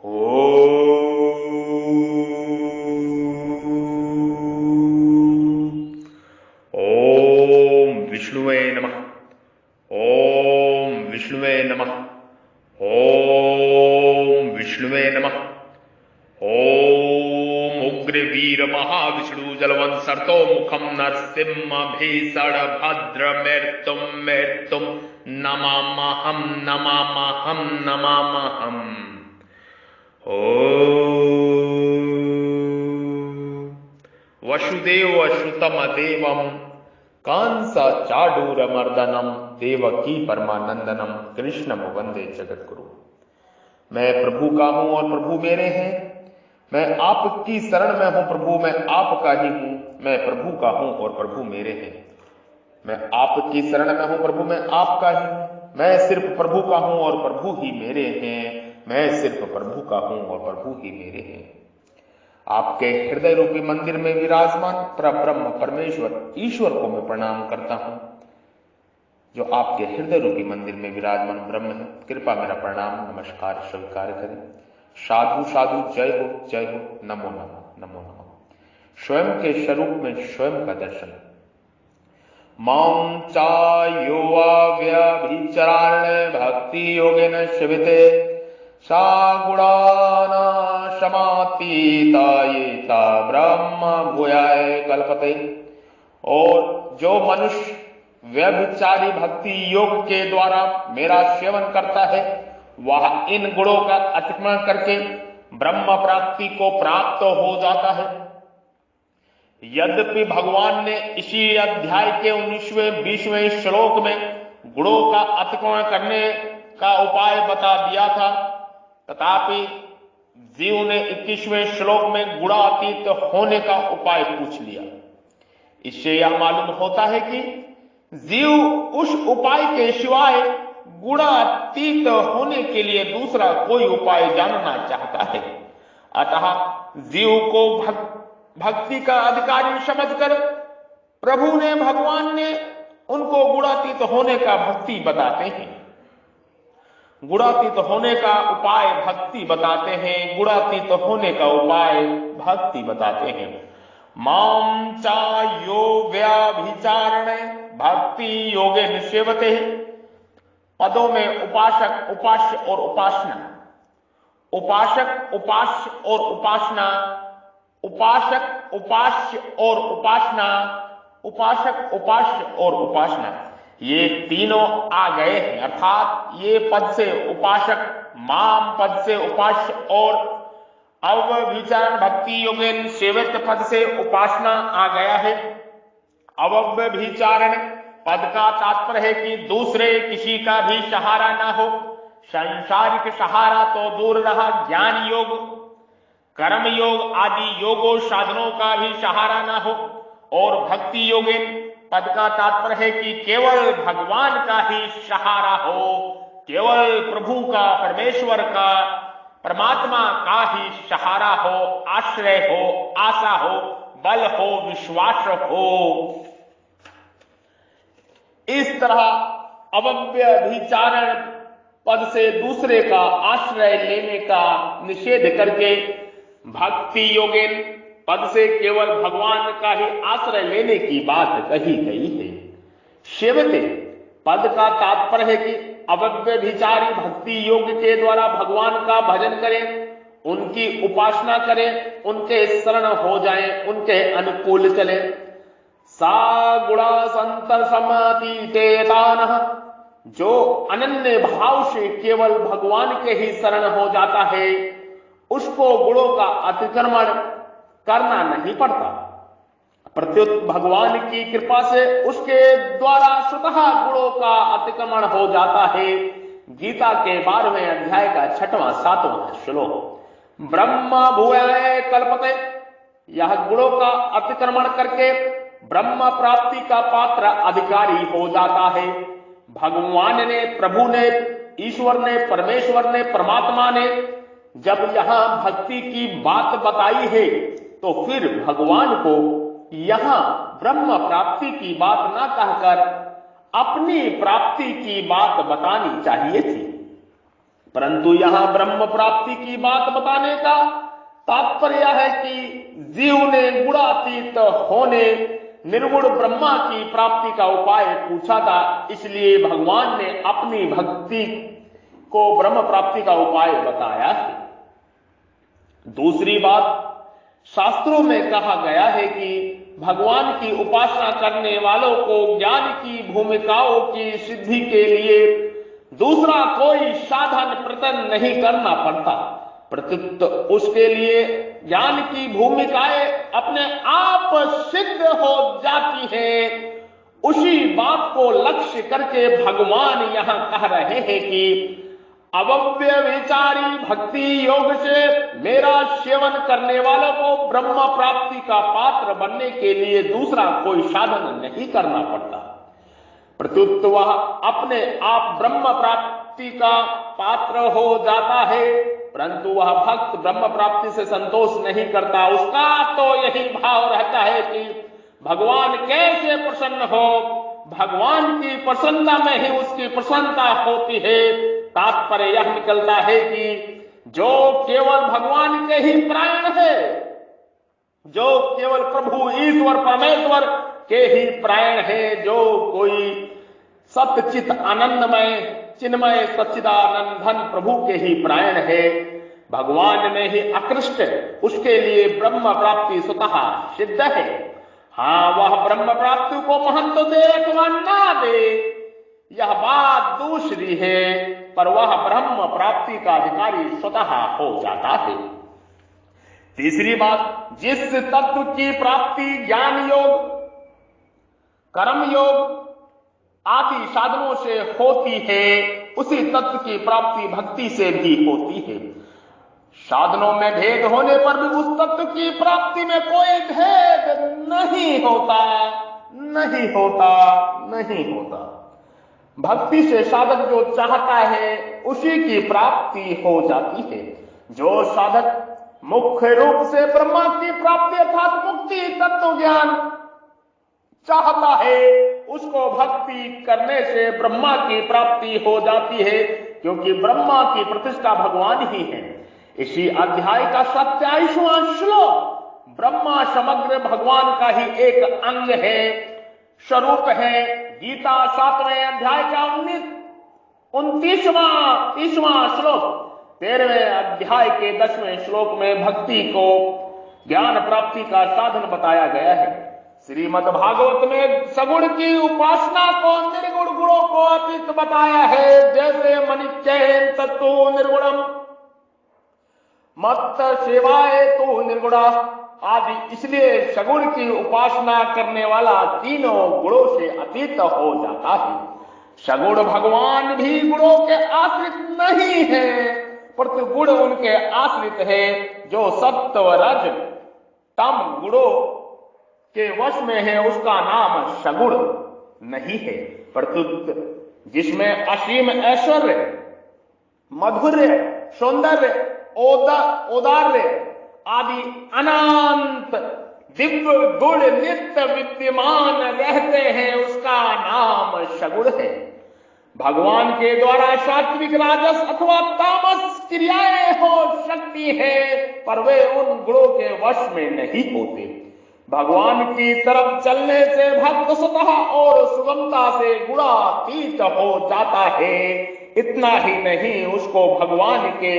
ओम विष्णुवे नमः। ओम विष्णुवे नमः। ओम विष्णुवे नमः। ओम उग्रवीर महाविष्णु जलवंशर्तो मुखम नरसिंह भीषण भद्र मेर्तुम नमामहं नमामहं नमामहं। वसुदेव श्रुतम देवम कंस चाडूरमर्दनम देवकी परमानंदनम कृष्णम वंदे जगद्गुरु। मैं प्रभु का हूं और प्रभु मेरे हैं। मैं आपकी शरण में हूं प्रभु, मैं आपका ही हूं। मैं प्रभु का हूं और प्रभु मेरे हैं। मैं आपकी शरण में हूं प्रभु, मैं आपका ही हूं। मैं सिर्फ प्रभु का हूं और प्रभु ही मेरे हैं। मैं सिर्फ प्रभु का हूं और प्रभु ही मेरे हैं। आपके हृदय रूपी मंदिर में विराजमान परब्रह्म परमेश्वर ईश्वर को मैं प्रणाम करता हूं, जो आपके हृदय रूपी मंदिर में विराजमान ब्रह्म है। कृपा मेरा प्रणाम नमस्कार स्वीकार करें। साधु साधु जय हो जय हो, नमो नमो नमो नमो। स्वयं के स्वरूप में स्वयं का दर्शन। मां चायो व्यभिचारेण भक्ति योगेन सेवते सा गुणाना समातीता ये ता ब्रह्म भूयाय कल्पते। और जो मनुष्य व्यभिचारी भक्ति योग के द्वारा मेरा सेवन करता है, वह इन गुणों का अतिक्रमण करके ब्रह्म प्राप्ति को प्राप्त हो जाता है। यद्यपि भगवान ने इसी अध्याय के 19वें 20वें श्लोक में गुणों का अतिक्रमण करने का उपाय बता दिया था, तथापि जीव ने 21वें श्लोक में गुणातीत होने का उपाय पूछ लिया। इससे यह मालूम होता है कि जीव उस उपाय के सिवाय गुणातीत होने के लिए दूसरा कोई उपाय जानना चाहता है। अतः जीव को भक्ति का अधिकारी समझकर भगवान ने उनको गुणातीत होने का भक्ति बताते हैं। गुणातीत होने का उपाय भक्ति बताते हैं। गुणातीत होने का उपाय भक्ति बताते हैं। मां चायो व्यभिचारेण भक्ति योगेन सेवते। पदों में उपासक, उपास्य और उपासना, उपासक, उपास्य और उपासना, उपासक, उपास्य और उपासना, उपासक, उपास्य और उपासना, ये तीनों आ गए हैं। अर्थात ये पद से उपासक, माम पद से उपास्य और अव्यभिचारण भक्ति योगेन सेवित पद से उपासना आ गया है। अव्यभिचारण पद का तात्पर्य है कि दूसरे किसी का भी सहारा ना हो। सांसारिक सहारा तो दूर रहा, ज्ञान योग, कर्म योग आदि योगों साधनों का भी सहारा ना हो। और भक्ति योगेन पद का तात्पर्य है कि केवल भगवान का ही सहारा हो, केवल प्रभु का, परमेश्वर का, परमात्मा का ही सहारा हो, आश्रय हो, आशा हो, बल हो, विश्वास हो। इस तरह अव्यभिचारण पद से दूसरे का आश्रय लेने का निषेध करके भक्ति योगेन पद से केवल भगवान का ही आश्रय लेने की बात कही गई है। सेवते पद का तात्पर्य है कि अव्यभिचारी भक्ति योग के द्वारा भगवान का भजन करें, उनकी उपासना करें, उनके शरण हो जाएं, उनके अनुकूल चलें। सा गुणा संतर समातीतेतानः, जो अनन्य भाव से केवल भगवान के ही शरण हो जाता है, उसको गुणों का अतिक्रमण करना नहीं पड़ता। प्रत्युत भगवान की कृपा से उसके द्वारा स्वतः गुणों का अतिक्रमण हो जाता है। गीता के 12वें अध्याय का 6वां 7वां श्लोक। ब्रह्म भूयाय कल्पते, यह गुणों का अतिक्रमण करके ब्रह्म प्राप्ति का पात्र अधिकारी हो जाता है। भगवान ने, प्रभु ने, ईश्वर ने, परमेश्वर ने, परमात्मा ने जब यहां भक्ति की बात बताई है, तो फिर भगवान को यहां ब्रह्म प्राप्ति की बात ना कहकर अपनी प्राप्ति की बात बतानी चाहिए थी। परंतु यहां ब्रह्म प्राप्ति की बात बताने का तात्पर्य है कि जीव ने गुणातीत होने निर्गुण ब्रह्मा की प्राप्ति का उपाय पूछा था, इसलिए भगवान ने अपनी भक्ति को ब्रह्म प्राप्ति का उपाय बताया है। दूसरी बात, शास्त्रों में कहा गया है कि भगवान की उपासना करने वालों को ज्ञान की भूमिकाओं की सिद्धि के लिए दूसरा कोई साधन प्रयत्न नहीं करना पड़ता, प्रत्युत उसके लिए ज्ञान की भूमिकाएं अपने आप सिद्ध हो जाती है। उसी बात को लक्ष्य करके भगवान यहां कह रहे हैं कि अव्यभिचारी भक्ति योग से मेरा सेवन करने वालों को ब्रह्म प्राप्ति का पात्र बनने के लिए दूसरा कोई साधन नहीं करना पड़ता, प्रत्युत वह अपने आप ब्रह्म प्राप्ति का पात्र हो जाता है। परंतु वह भक्त ब्रह्म प्राप्ति से संतोष नहीं करता, उसका तो यही भाव रहता है कि भगवान कैसे प्रसन्न हो, भगवान की प्रसन्नता में ही उसकी प्रसन्नता होती है। तात्पर्य यह निकलता है कि जो केवल भगवान के ही प्राण है, जो केवल प्रभु ईश्वर परमेश्वर के ही प्राण है, जो कोई सत्यचित आनंदमय चिन्मय सच्चिदानंदन प्रभु के ही प्राण है, भगवान में ही आकृष्ट, उसके लिए ब्रह्म प्राप्ति स्वतः सिद्ध है। हाँ, वह ब्रह्म प्राप्ति को महत्व दे अथवा ना दे यह बात दूसरी है, पर वह ब्रह्म प्राप्ति का अधिकारी स्वतः हो जाता है। तीसरी बात, जिस तत्व की प्राप्ति ज्ञान योग कर्म योग आदि साधनों से होती है, उसी तत्व की प्राप्ति भक्ति से भी होती है। साधनों में भेद होने पर भी उस तत्व की प्राप्ति में कोई भेद नहीं होता, नहीं होता, नहीं होता। भक्ति से साधक जो चाहता है उसी की प्राप्ति हो जाती है। जो साधक मुख्य रूप से ब्रह्मा की प्राप्ति अर्थात मुक्ति तत्व ज्ञान चाहता है, उसको भक्ति करने से ब्रह्मा की प्राप्ति हो जाती है, क्योंकि ब्रह्मा की प्रतिष्ठा भगवान ही है। इसी अध्याय का 27वां श्लोक, ब्रह्मा समग्र भगवान का ही एक अंग है, स्वरूप है। गीता 7वें अध्याय का 29वां श्लोक 13वें अध्याय के 10वें श्लोक में भक्ति को ज्ञान प्राप्ति का साधन बताया गया है। श्रीमद् भागवत में सगुण की उपासना को निर्गुण गुणों को अतीत बताया है, जैसे मनिचैन तत्व निर्गुणम मत सेवाए तो निर्गुणा आदि। इसलिए सगुण की उपासना करने वाला तीनों गुणों से अतीत हो जाता है। सगुण भगवान भी गुणों के आश्रित नहीं है, परंतु गुण उनके आश्रित है। जो सत्व रज तम गुणों के वश में है उसका नाम सगुण नहीं है, परंतु जिसमें असीम ऐश्वर्य मधुर्य सौंदर्य औदार्य आदि अनंत दिव्य गुण नित्य विद्यमान रहते हैं, उसका नाम सगुण है। भगवान के द्वारा सात्विक राजस अथवा तामस क्रियाएं हो सकती है, पर वे उन गुणों के वश में नहीं होते। भगवान की तरफ चलने से भक्त स्वतः और सुगमता से गुणातीत हो जाता है। इतना ही नहीं, उसको भगवान के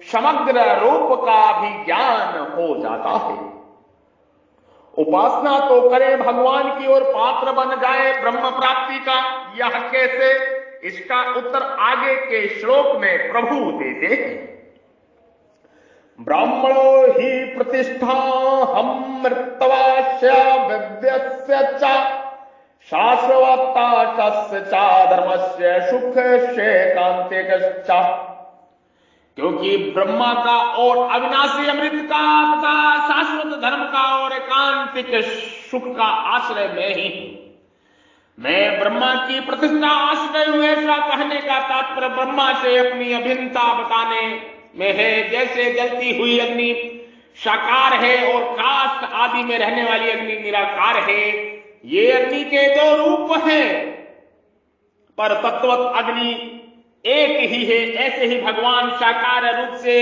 समग्र रूप का भी ज्ञान हो जाता है। उपासना तो करे भगवान की और पात्र बन जाए ब्रह्म प्राप्ति का, यह कैसे? इसका उत्तर आगे के श्लोक में प्रभु देते हैं। ब्राह्मणो ही प्रतिष्ठा हम मृतवास्य विद्यस्य च शाश्वता तस्य च धर्मस्य सुख से कांतिकश्च। क्योंकि ब्रह्मा का और अविनाशी अमृत का तथा शाश्वत धर्म का और एकांतिक सुख का आश्रय में ही मैं ब्रह्मा की प्रतिष्ठा आश्रय हूं। ऐसा कहने का तात्पर्य ब्रह्मा से अपनी अभिन्नता बताने में है। जैसे जलती हुई अग्नि साकार है और काष्ठ आदि में रहने वाली अग्नि निराकार है। ये अग्नि के दो रूप हैं, पर तत्वत अग्नि एक ही है, ऐसे ही भगवान साकार रूप से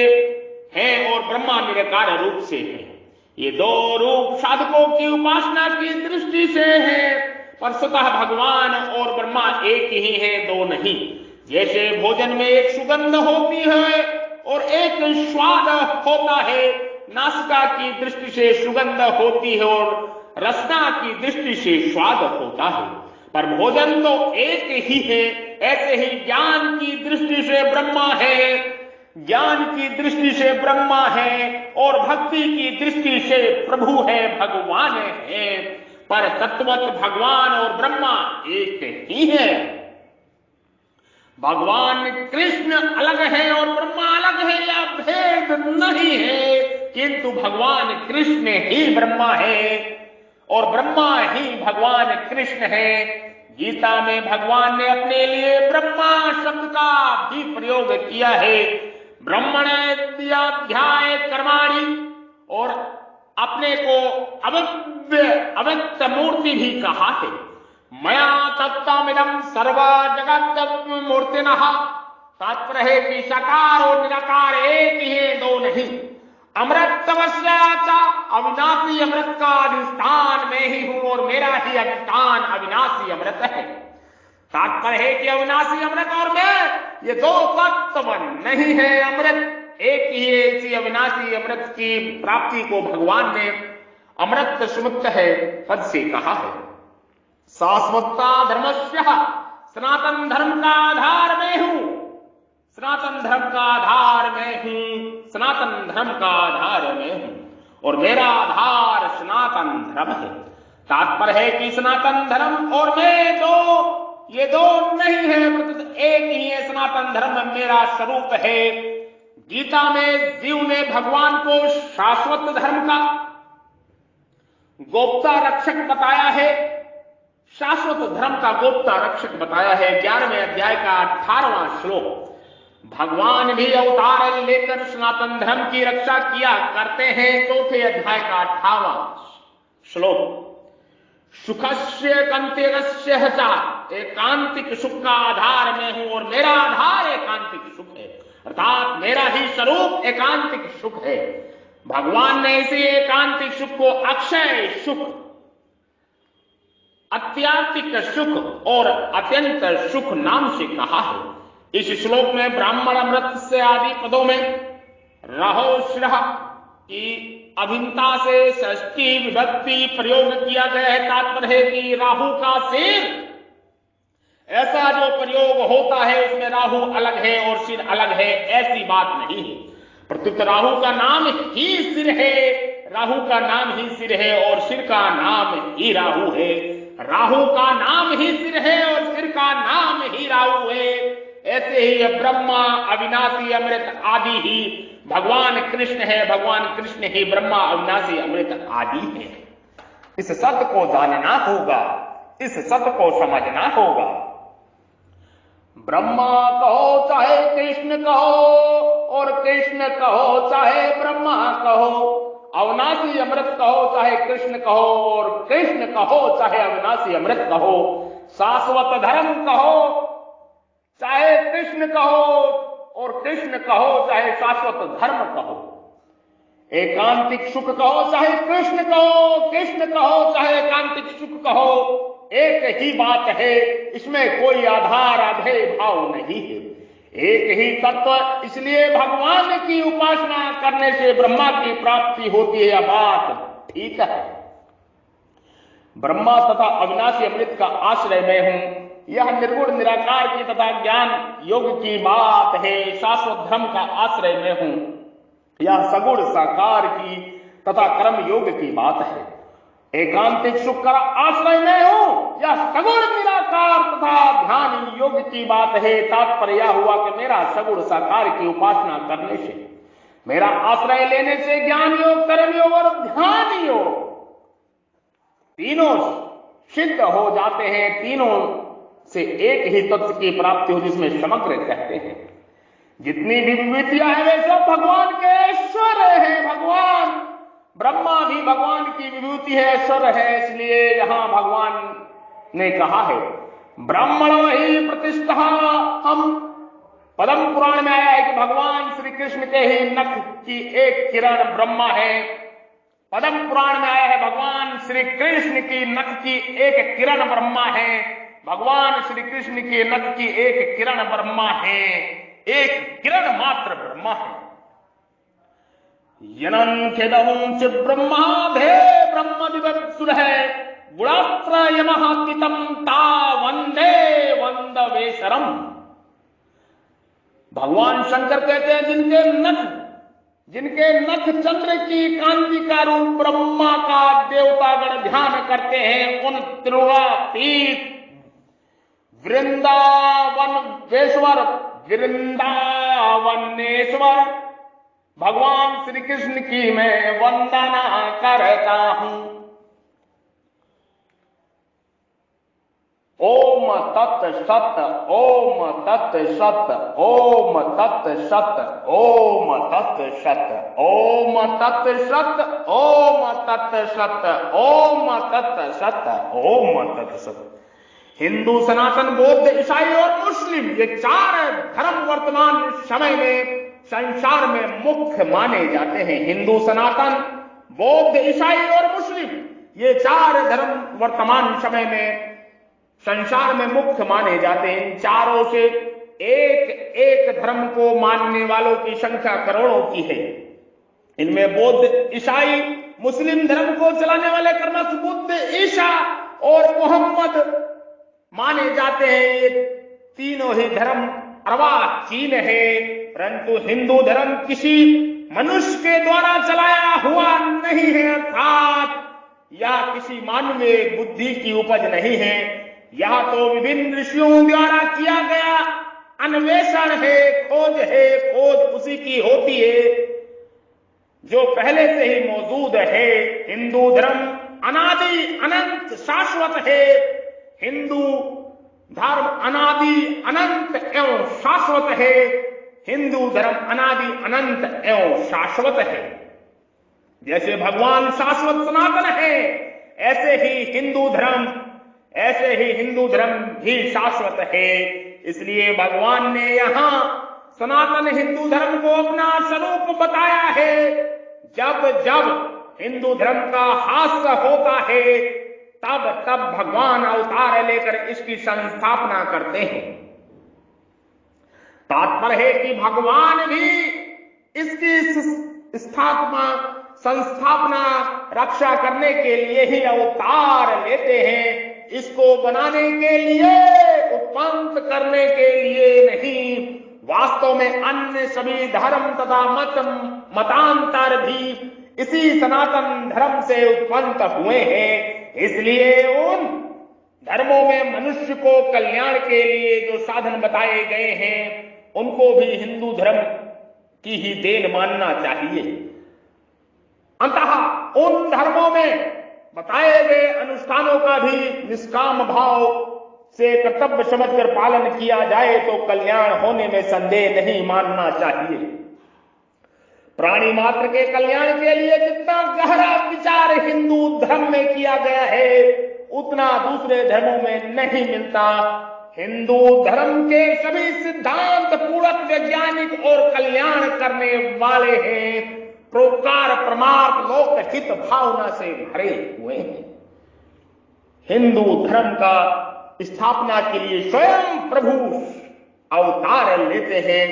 है और ब्रह्मा निराकार रूप से है। ये दो रूप साधकों की उपासना की दृष्टि से है, पर स्वतः भगवान और ब्रह्मा एक ही है, दो नहीं। जैसे भोजन में एक सुगंध होती है और एक स्वाद होता है, नासिका की दृष्टि से सुगंध होती है और रसना की दृष्टि से स्वाद होता है, पर भोजन तो एक ही है। ऐसे ही ज्ञान की दृष्टि से ब्रह्मा है, ज्ञान की दृष्टि से ब्रह्मा है और भक्ति की दृष्टि से प्रभु है, भगवान है, पर तत्वत भगवान और ब्रह्मा एक ही है। भगवान कृष्ण अलग है और ब्रह्मा अलग है, या भेद नहीं है, किंतु भगवान कृष्ण ही ब्रह्मा है और ब्रह्मा ही भगवान कृष्ण है। गीता में भगवान ने अपने लिए ब्रह्मा शब्द का भी प्रयोग किया है, ब्रह्मण्याध्याय कर्माणि, और अपने को अव्यक्त मूर्ति भी कहा है। मया तत्तमिदं सर्व जगत मूर्तिनः, तात्पर्य है कि साकार और निराकार एक ही है, दो नहीं। अमृतवश्याचा, अविनाशी अमृत का अधिष्ठान मैं ही हूं और मेरा ही अधिष्ठान अविनाशी अमृत है। तात्पर्य है कि अविनाशी अमृत और मैं, ये दो तत्व नहीं है, अमृत एक ही है। इसी अविनाशी अमृत की प्राप्ति को भगवान ने अमृत सुमुक्त है पद से कहा है। शाश्वतता धर्मस्य, सनातन धर्म का आधार मैं हूं, सनातन धर्म का आधार मैं हूं, सनातन धर्म का आधार मैं हूं और मेरा आधार सनातन धर्म है। तात्पर्य है कि सनातन धर्म और मैं दो, ये दो नहीं है, प्रकृत एक ही है। सनातन धर्म मेरा स्वरूप है। गीता में जीव ने भगवान को शाश्वत धर्म का गोप्ता रक्षक बताया है, शाश्वत धर्म का गोप्ता रक्षक बताया है। 11वें अध्याय का 18वां श्लोक। भगवान भी अवतार लेकर सनातन धर्म की रक्षा किया करते हैं। 4थे अध्याय का 18वां श्लोक। सुखस्य कंतिरस्य हता, एकांतिक सुख का आधार मैं हूं और मेरा आधार एकांतिक सुख है, अर्थात मेरा ही स्वरूप एकांतिक सुख है। भगवान ने इसे एकांतिक सुख को अक्षय सुख, अत्यात्मिक सुख और अत्यंत सुख नाम से कहा है। इस श्लोक में ब्राह्मण अमृत से आदि पदों में रहो श्रह की अभिन्नता से षष्ठी विभक्ति प्रयोग किया गया है। तात्पर्य है कि राहु का सिर, ऐसा जो प्रयोग होता है उसमें राहु अलग है और सिर अलग है, ऐसी बात नहीं है। प्रत्युत राहु का नाम ही सिर है, राहु का नाम ही सिर है और सिर का नाम ही राहु है। राहु का नाम ही सिर है और सिर का नाम ही राहु है। ऐसे ही ब्रह्मा अविनाशी अमृत आदि ही भगवान कृष्ण है, भगवान कृष्ण ही ब्रह्मा अविनाशी अमृत आदि है। इस सत्य को जानना होगा, इस सत्य को समझना होगा। ब्रह्मा कहो चाहे कृष्ण कहो और कृष्ण कहो चाहे ब्रह्मा कहो, अविनाशी अमृत कहो चाहे कृष्ण कहो और कृष्ण कहो चाहे अविनाशी अमृत कहो, शाश्वत धर्म कहो चाहे कृष्ण कहो और कृष्ण कहो चाहे शाश्वत धर्म कहो, एकांतिक सुख कहो चाहे कृष्ण कहो, कृष्ण कहो चाहे एकांतिक सुख कहो, एक ही बात है। इसमें कोई आधार अभेय भाव नहीं है, एक ही तत्व। इसलिए भगवान की उपासना करने से ब्रह्मा की प्राप्ति होती है। यह बात ठीक है। ब्रह्मा तथा अविनाशी अमृत का आश्रय मैं हूं, यह निर्गुण निराकार की तथा ज्ञान योग की बात है। शाश्वत धर्म का आश्रय मैं हूं, यह सगुण साकार की तथा कर्म योग की बात है। एकांतिक सुख का आश्रय मैं हूं, यह सगुण निराकार तथा ध्यान योग की बात है। तात्पर्य यह हुआ कि मेरा सगुण साकार की उपासना करने से, मेरा आश्रय लेने से ज्ञान योग, कर्म योग और ध्यान योग तीनों सिद्ध हो जाते हैं। तीनों से एक ही तत्व की प्राप्ति हो जिसमें समग्र कहते हैं। जितनी भी विभूतियां हैं वे सब भगवान के ऐश्वर्य है। भगवान ब्रह्मा भी भगवान की विभूति है, ऐश्वर्य है। इसलिए यहां भगवान ने कहा है ब्राह्मण ही प्रतिष्ठा हम पद्म पुराण में आया है कि भगवान श्री कृष्ण के ही नख की एक किरण ब्रह्मा है। पद्म पुराण में आया है भगवान श्री कृष्ण की नख की एक किरण ब्रह्मा है। भगवान श्री कृष्ण के नख की एक किरण ब्रह्मा है, एक किरण मात्र ब्रह्मा है। यनं खेदहुं च ब्रह्मा धे ब्रह्म विवत्सुर है गुणात्र यमः तितम ता वंदे वंदवेशरम। भगवान शंकर कहते हैं जिनके नख चंद्र की कांति का रूप ब्रह्मा का देवतागण ध्यान करते हैं, उन त्रिगुणातीत वृंदावनेश्वर भगवान श्री कृष्ण की मैं वंदना करता हूं। ओम तत् सत, ओम तत् सत, ओम तत् सत, ओम तत् सत, ओम तत् सत, ओम तत् सत, ओम तत् सत, ओम तत् सत। हिंदू, सनातन, बौद्ध, ईसाई और मुस्लिम, ये चार धर्म वर्तमान समय में संसार में मुख्य माने जाते हैं। हिंदू, सनातन, बौद्ध, ईसाई और मुस्लिम, ये चार धर्म वर्तमान समय में संसार में मुख्य माने जाते हैं। इन चारों से एक एक धर्म को मानने वालों की संख्या करोड़ों की है। इनमें बौद्ध, ईसाई, मुस्लिम धर्म को चलाने वाले क्रमश बुद्ध, ईसा और मोहम्मद माने जाते हैं। ये तीनों ही धर्म अर्वाचीन है, परंतु हिंदू धर्म किसी मनुष्य के द्वारा चलाया हुआ नहीं है, अर्थात यह किसी मानवीय बुद्धि की उपज नहीं है। यह तो विभिन्न ऋषियों द्वारा किया गया अन्वेषण है, खोज उसी की होती है जो पहले से ही मौजूद है। हिंदू धर्म अनादि अनंत शाश्वत है। हिंदू धर्म अनादि अनंत एवं शाश्वत है। हिंदू धर्म अनादि अनंत एवं शाश्वत है। जैसे भगवान शाश्वत सनातन है, ऐसे ही हिंदू धर्म भी शाश्वत है। इसलिए भगवान ने यहां सनातन हिंदू धर्म को अपना स्वरूप बताया है। जब जब हिंदू धर्म का हास्य होता है, तब भगवान अवतार लेकर इसकी संस्थापना करते हैं। तात्पर्य है कि भगवान भी इसकी संस्थापना रक्षा करने के लिए ही अवतार लेते हैं। इसको बनाने के लिए, उत्पन्न करने के लिए नहीं। वास्तव में अन्य सभी धर्म तथा मतांतर भी इसी सनातन धर्म से उत्पन्न हुए हैं। इसलिए उन धर्मों में मनुष्य को कल्याण के लिए जो साधन बताए गए हैं, उनको भी हिंदू धर्म की ही देन मानना चाहिए। अंततः उन धर्मों में बताए गए अनुष्ठानों का भी निष्काम भाव से कर्तव्य समझकर पालन किया जाए तो कल्याण होने में संदेह नहीं मानना चाहिए। प्राणी मात्र के कल्याण के लिए जितना गहरा विचार हिंदू धर्म में किया गया है, उतना दूसरे धर्मों में नहीं मिलता। हिंदू धर्म के सभी सिद्धांत पूर्ण वैज्ञानिक और कल्याण करने वाले हैं। प्रोकार, परमार्थ, लोक हित भावना से भरे हुए हैं। हिंदू धर्म का स्थापना के लिए स्वयं प्रभु अवतार लेते हैं।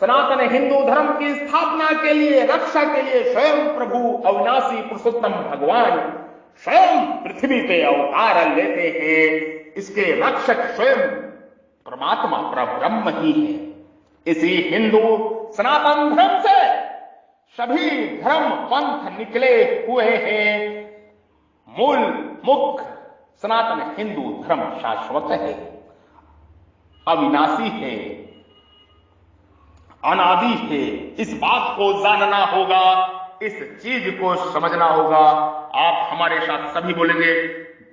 सनातन हिंदू धर्म की स्थापना के लिए, रक्षा के लिए स्वयं प्रभु अविनाशी पुरुषोत्तम भगवान स्वयं पृथ्वी पे अवतार लेते हैं। इसके रक्षक स्वयं परमात्मा परब्रह्म ही है। इसी हिंदू सनातन धर्म से सभी धर्म पंथ निकले हुए हैं। मूल मुख्य सनातन हिंदू धर्म शाश्वत है, अविनाशी है, अनादि है। इस बात को जानना होगा, इस चीज को समझना होगा। आप हमारे साथ सभी बोलेंगे,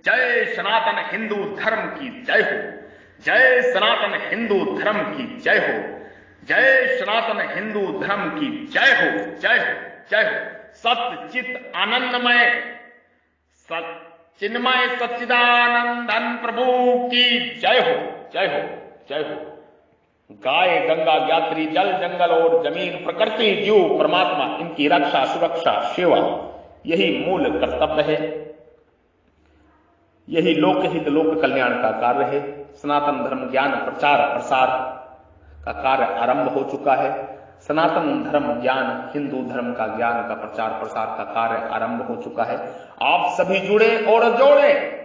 जय सनातन हिंदू धर्म की जय हो, जय सनातन हिंदू धर्म की जय हो, जय सनातन हिंदू धर्म की जय हो, जय हो, जय हो। सत्य चित आनंदमय चिन्मय सच्चिदानंदन प्रभु की जय हो, जय हो, जय हो। गाय, गंगा, ज्ञात्री, जल, जंगल और जमीन, प्रकृति, जीव, परमात्मा, इनकी रक्षा, सुरक्षा, सेवा, यही मूल कर्तव्य है। यही लोकहित, लोक कल्याण का कार्य है। सनातन धर्म ज्ञान प्रचार प्रसार का कार्य आरंभ हो चुका है। सनातन धर्म ज्ञान, हिंदू धर्म का ज्ञान का प्रचार प्रसार का कार्य आरंभ हो चुका है। आप सभी जुड़े और जोड़े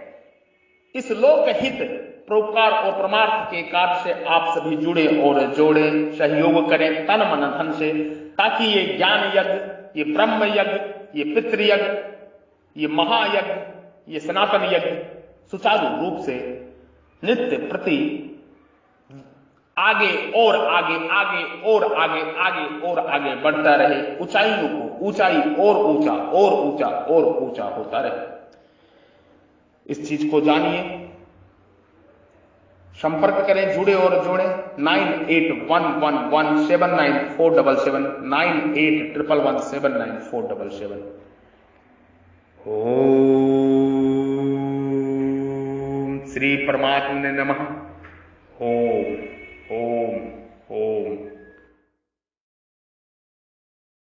इस लोकहित, परोपकार और परमार्थ के कार्य से। आप सभी जुड़े और जोड़े, सहयोग करें तन मन धन से, ताकि ये ज्ञान यज्ञ, ये ब्रह्म यज्ञ, ये पितृयज्ञ, ये महायज्ञ, ये सनातन यज्ञ सुचारू रूप से नित्य प्रति आगे और आगे, आगे और आगे, आगे और आगे बढ़ता रहे। ऊंचाइयों को ऊंचाई और ऊंचा और ऊंचा और ऊंचा होता रहे। इस चीज को जानिए, संपर्क करें, जुड़े और जोड़े 9811179477 9811179477। ओम श्री परमात्मने नमः। ओम।